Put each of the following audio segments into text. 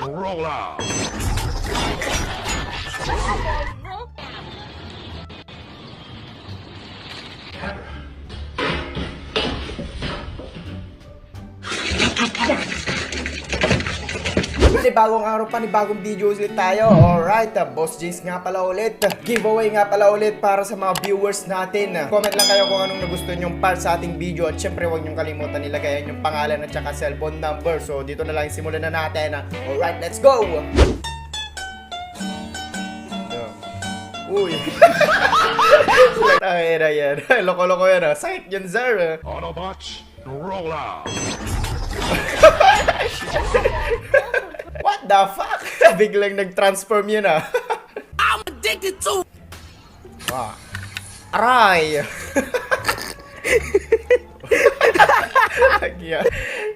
Roll out. Bagong araw pa, ni bagong video ulit tayo. Alright, Boss James nga pala ulit. Giveaway nga pala ulit para sa mga viewers natin. Comment lang kayo kung anong nagustuhan yung part sa ating video. At syempre huwag niyong kalimutan nilagayan yung pangalan at saka cellphone number. So dito na lang simulan na natin. Alright, let's go! Uy! Ay na yan. Loko-loko yan. Sakit yun, sir. Autobots, roll out. What the fuck? Biglang nag-transform yun ah. I'm addicted to. Wow. Aray!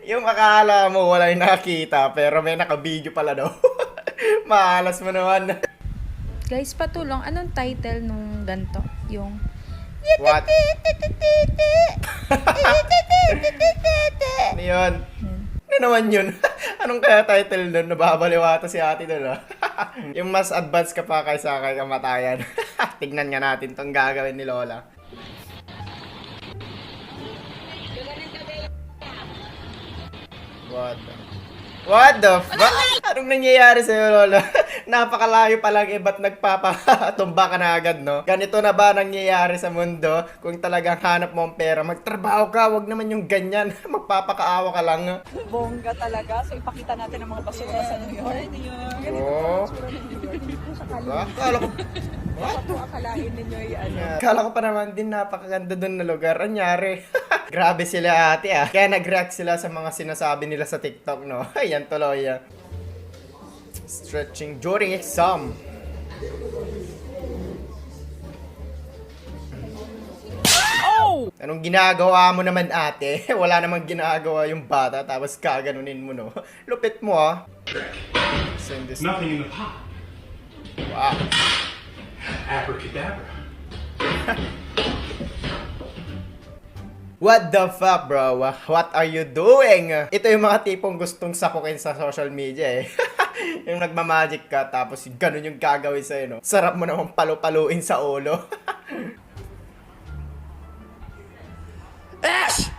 Yung akala mo wala yung nakita pero may naka-video pala daw. Maalas mo naman. Guys, patulong. Anong title nung ganto? Yung... What? Ano yun? Ano naman yun? Anong kaya title nun? Nababaliwata si ate doon, ah. Yung mas advanced ka pa kaysa kay kamatayan. Tignan nga natin tong gagawin ni Lola. What the fuck? Anong nangyayari sa'yo, Lola? Napakalayo pa lang, ba't nagpapatumba ka na agad, no? Ganito na ba nangyayari sa mundo? Kung talagang hanap mo ang pera, magtrabaho ka, wag naman yung ganyan. Magpapakaawa ka lang. Bongga talaga. So, ipakita natin ang mga basura sa New York. Oo. Akala ko... What? Akalain ninyo yan. Akala ko pa naman din napakaganda doon na lugar. Anyari? Grabe sila ate ah. Kaya nag-react sila sa mga sinasabi nila sa TikTok, no? Ayan tuloy ah. Stretching during exam. Oh! Anong ginagawa mo naman ate? Wala namang ginagawa yung bata tapos kaganunin mo, no? Lupit mo ah. Send this. Nothing in the pot. Wow. Abracadabra. What the fuck, bro? What are you doing? Ito yung mga tipong gustong sakukin sa social media eh. Yung nagmamagic ka tapos ganun yung gagawin sa'yo, no? Sarap mo naman palu-paluin sa ulo. Ash!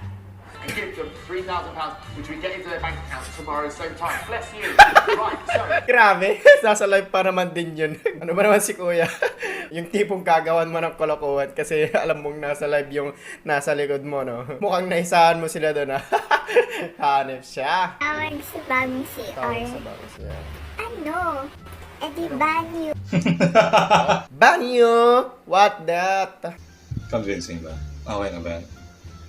Gift of £3,000, which we get into their bank account tomorrow same time. Bless you. Right, so. Grabe, nasa live pa naman din yun. Ano ba naman si kuya? Yung tipong kagawan mo ng kolokohan kasi alam mong nasa live yung nasa likod mo, no? Mukhang naisahan mo sila doon, ha? Hanip siya. Tawag sa bagong CR. Tawag sa bagong siya. Ano? E di banyo. Banyo! What that? Convincing ba? Okay na ba?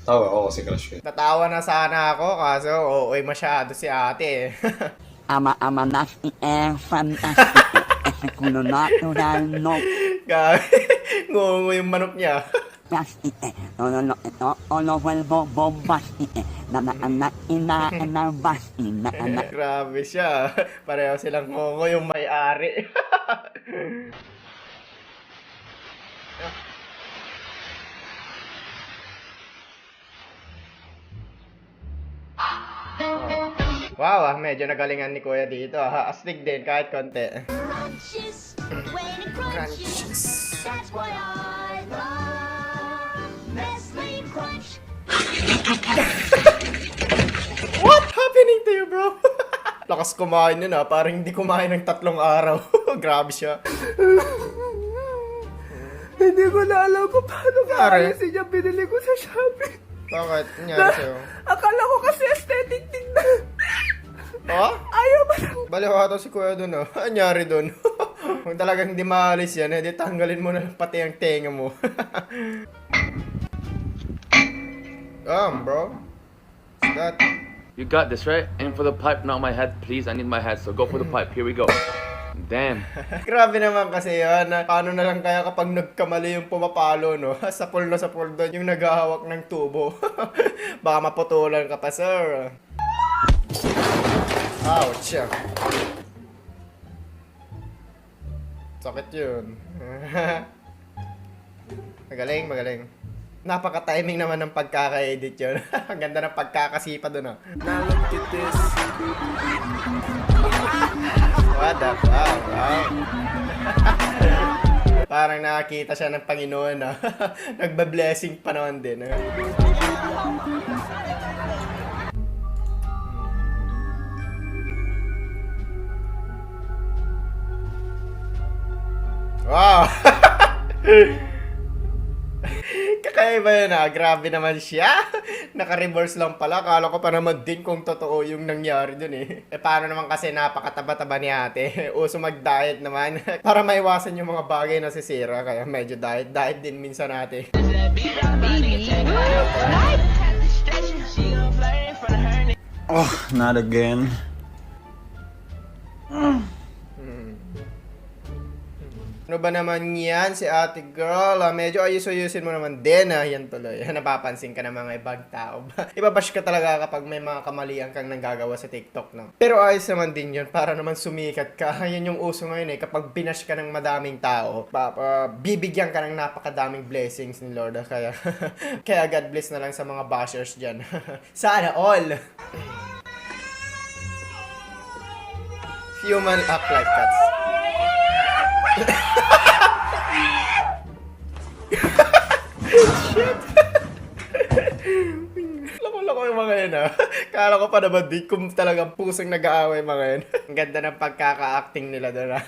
Tawa ako kasi crush ko. Natawa na sana ako kaso ooy masyado si ate. Ama nasty and fantastic. Esekulo natural no Gabi, ngungo yung manok niya. plastic. No vuelvo bombastic. Na inabasti. Grabe siya. Pareho silang ngungo yung may-ari. Wow, medyo nagalingan ni Kuya dito. Astig din kahit konti. Crunches, when it crunches. That's what I love. Nestle Crunch. What happening to you, bro? Lakas kumain nun ah. Parang hindi kumain ng 3 araw. Grabe siya. Hindi ko na alam kung paano Pare. kaayusin niya. Binili ko sa Shopee. Bakit? Nangyari sa'yo? Akala ko kasi aesthetic tingnan. Oh? Ayaw ba lang? Baliwata si Kuya dun oh. Anyari dun? Kung talagang hindi maalis yan, edi tanggalin mo na pati ang tenga mo. Bro. What's that? You got this, right? Aim for the pipe, not my head, please. I need my head, so go for the pipe. Here we go. Damn. Grabe naman kasi yan. Paano na lang kaya kapag nagkamali yung pumapalo, no? Sapul na sapul doon yung naghahawak ng tubo. Baka maputulan ka pa, sir. Ouch. Sakit yun. Magaling, magaling. Napaka-timing naman ng pagkaka-edit yun. Ang ganda ng pagkakasipa dun, oh. Now look at this. What the fuck, wow. Parang nakakita siya ng Panginoon, no? Nagba-blessing pa naman din, no? Wow! Kakaiba yun, ah. Grabe naman siya. Naka-reverse lang pala. Akala ko pa naman din kung totoo yung nangyari dun eh. Paano naman kasi napakataba-taba ni ate. Uso mag-diet naman. Para maiwasan yung mga bagay na sisira. Kaya medyo diet din minsan ate. Oh, not again. Ano ba naman yan si ate girl? Medyo ayus-ayusin mo naman din. Yan tuloy. Napapansin ka ng mga ibang tao. Ibabash ka talaga kapag may mga kamalian kang nanggagawa sa TikTok, no? Pero ayos naman din yun para naman sumikat ka. Yan yung uso ngayon eh. Kapag binash ka ng madaming tao, bibigyan ka ng napakadaming blessings ni Lord. Kaya, kaya God bless na lang sa mga bashers dyan. Sana all! Human act like cats. Shit! Lako-lako yung mga yun, ah. Kala ko pa naman di kung talagang pusong nag-aaway mga yun. Ang ganda ng pagkaka-acting nila doon, ah.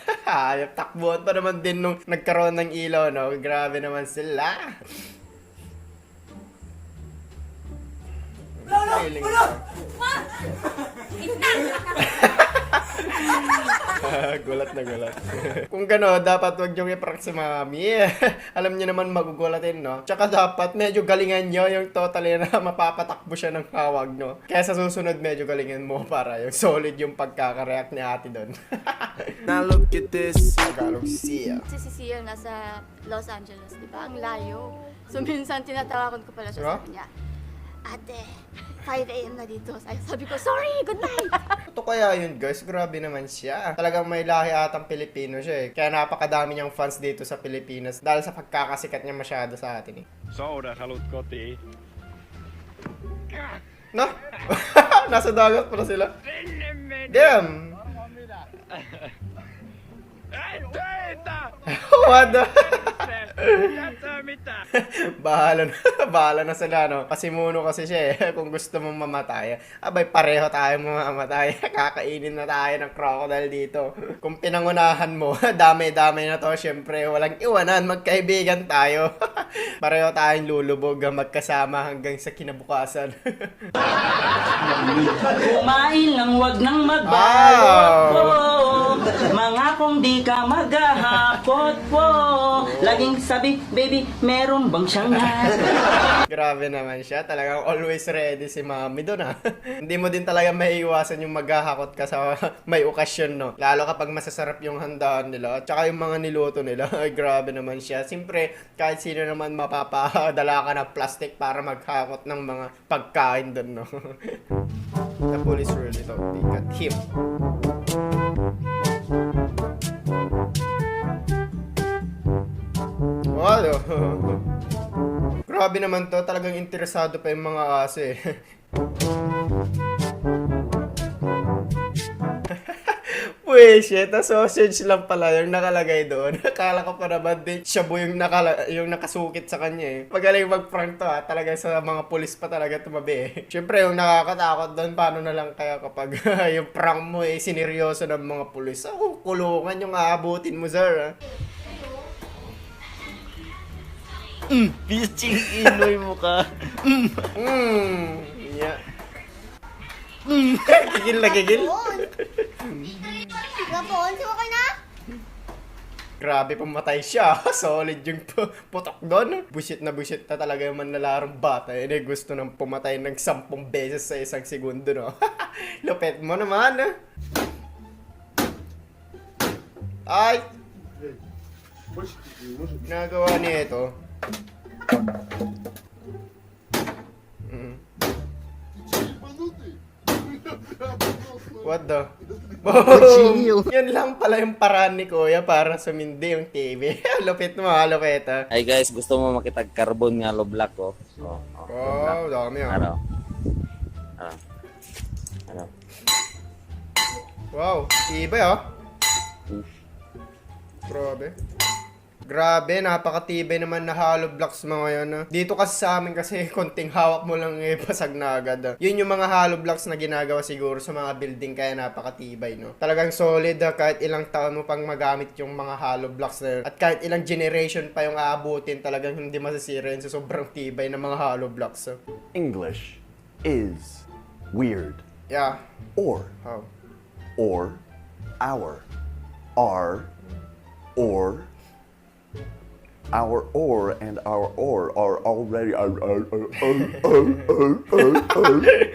Ayop, takbuhan pa naman din nung nagkaroon ng ilaw, no? Grabe naman sila. Gulat na gulat. Kung gano'n, dapat wag nyo i-prank si mami. Alam niyo naman magugulatin, no? Tsaka dapat medyo galingan nyo yung totally na mapapatakbo siya ng hawag, no? Kaya sa susunod, medyo galingan mo para yung solid yung pagkakareact ni ate doon. Now look at this. Tagalog siya. Si Cecile nasa Los Angeles, di ba? Ang layo. So minsan tinatawagan ko pala siya, sabi niya, Ate, 5 a.m. na dito. Sabi ko, sorry, good night. Ito kaya yun guys, grabe naman siya. Talagang may lahi atang Pilipino siya eh. Kaya napakadami niyang fans dito sa Pilipinas dahil sa pagkakasikat niya masyado sa atin eh. Soda, haluat kotiin. No? Nasa dagat pala sila. Damn! What the? Bahala na sila, no? Kasi muno kasi siya eh. Kung gusto mong mamatay, abay pareho tayo mamamatay. Kakainin na tayo ng crocodile dito. Kung pinangunahan mo, dami-dami na to. Syempre, walang iwanan. Magkaibigan tayo. Pareho tayong lulubog magkasama hanggang sa kinabukasan. Kumain lang, wag nang magbayot po. Mga kung di ka maghahakot po. Laging sabi, baby, meron bang siyang Grabe naman siya. Talagang always ready si mami doon, ha. Hindi mo din talaga maiiwasan yung maghahakot ka sa may okasyon, no. Lalo kapag masasarap yung handaan nila. At saka yung mga niluto nila. Ay, grabe naman siya. Siyempre, kahit sino naman mapapadala ka ng plastic para maghakot ng mga pagkain doon, no. The police really thought they got him. Wow. Grabe naman to, talagang interesado pa yung mga aso eh. Uy, shit, na sausage lang pala yung nakalagay doon. Akala ko pa naman din shabu yung nakasukit sa kanya eh. Magaling mag-prank to ha, talaga sa mga pulis pa talaga tumabi eh. Siyempre yung nakakatakot doon, paano na lang kaya kapag yung prank mo eh sineryoso ng mga pulis. Ako, kulungan yung aabutin mo, sir ha. Bitching inoy mo ka. Yeah. Gigil na gigil. Gapon, suka ka na? Grabe, pumatay siya. Solid yung putok doon. Busit na talaga yung manlalarong bata. Hindi gusto nang pumatay ng 10 beses sa isang segundo, no? Lupet mo naman, Ay! Nagawa niya ito. What the? Boom! Yan lang pala yung paraan ni Kuya para sumindi yung TV. Lupit mo, lupit ha. Ay guys, gusto mo makitag carbon nga loblak ko? Oh, dami ah. Ano? Wow, tibay ah. Grabe, napakatibay naman na hollow blocks mga yan. Dito kasi sa amin kasi konting hawak mo lang basag na agad. Yun yung mga hollow blocks na ginagawa siguro sa mga building kaya napakatibay, no? Talagang solid kahit ilang taon mo pang magamit yung mga hollow blocks na yun. At kahit ilang generation pa yung aabutin, talagang hindi masisira yun sa sobrang tibay ng mga hollow blocks. English is weird. Yeah. Or, How? or, our, are, or, our or and our or are already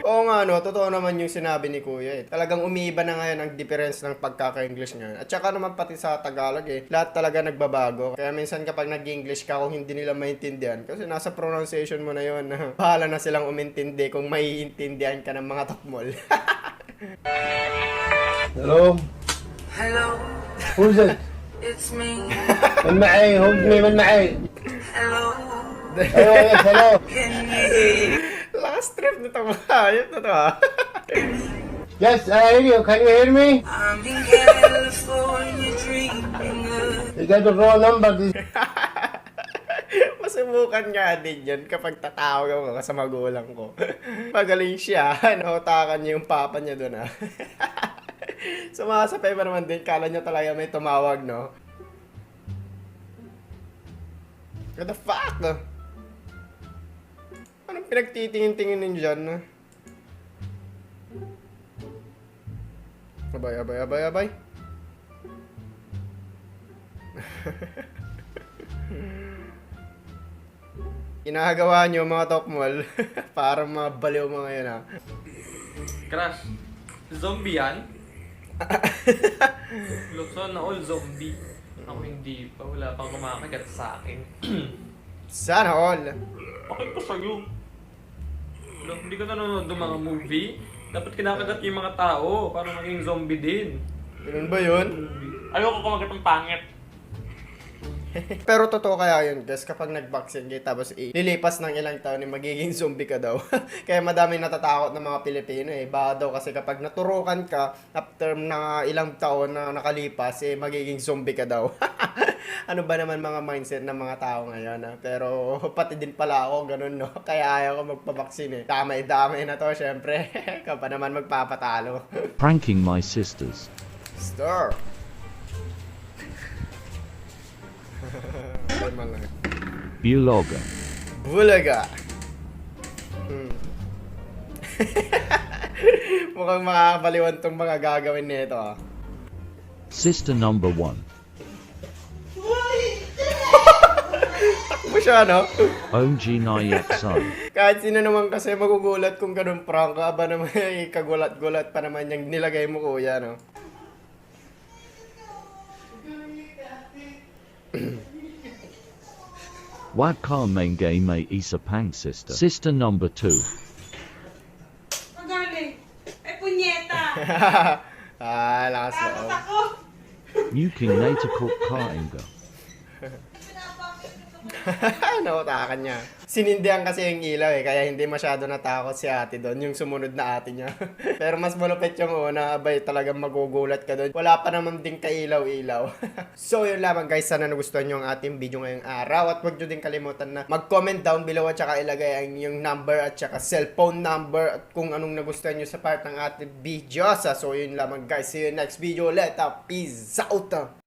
Oo nga no, totoo naman yung sinabi ni Kuya eh. Talagang umiiba na ngayon ang difference ng pagkaka-English niya. At saka naman pati sa Tagalog eh, lahat talaga nagbabago. Kaya minsan kapag nag-English ka kung hindi nila maintindihan, kasi nasa pronunciation mo na yun. Bahala na silang umintindi kung maiintindihan ka ng mga takmol. Hello? Hello? Who's it? It's me. من معي hold me من معي. Hello. Hello, yes, hello. Last trip nito mahayop na to ha. Yes, I hear you. Can you hear me? I'm in California dreaming of You got the wrong number. Masubukan nga din yan kapag tatawag ako sa magulang ko. Magaling siya. Nautakan niya yung papa niya doon ha. Sumasapay pa naman din. Kala niya talaga may tumawag, no? What the fuck? Anong pinagtitingin-tingin ninyo dyan? Abay. Ginagawa nyo mga tokmol para mabaliw mga yan ha. Crush, zombie yan? Lukso na all zombie. Ako hindi pa, wala pang kumakagat sa akin. Sana all. Bakit ko sa'yo? Hindi ka nanonood ng mga movie? Dapat kinakagat yung mga tao para maging zombie din. Ganun ba yun? Ayoko kumagat ng pangit. Pero totoo kaya yun guys, kapag nag-vaccine kayo tapos lilipas ng ilang taon magiging zombie ka daw. Kaya madaming natatakot ng mga Pilipino eh. Baka daw kasi kapag naturukan ka after na ilang taon na nakalipas magiging zombie ka daw. Ano ba naman mga mindset ng mga tao ngayon Pero pati din pala ako ganun no. Kaya ayaw ko magpabaksin eh. Damay-damay na to syempre. Kapag naman magpapatalo. Pranking my sisters. Star. Bulaga. Mukhang makakabaliwan tong mga gagawin nito Sister number 1. Takbo siya, no? OG Nayaksan. Kahit sino naman kasi magugulat kung ganun prank ka. Aba naman, kagulat-gulat pa naman yung nilagay mo, kuya, no? Wag ka maingay may isa pang sister. Sister number 2. Magaling. Ay, punyeta. Lakas loob. Muking natakot ka inga. Nautakan niya. Sinindihan kasi yung ilaw kaya hindi masyado natakot si ate doon, yung sumunod na ate niya. Pero mas malupit yung una, abay talagang magugulat ka doon. Wala pa naman din kailaw-ilaw. So yun lamang guys, sana nagustuhan nyo ang ating video ngayong araw. At huwag nyo din kalimutan na mag-comment down below at saka ilagay ang yung number at saka cellphone number at kung anong nagustuhan nyo sa part ng ating video. So yun lamang guys, see you next video ulit. Peace out!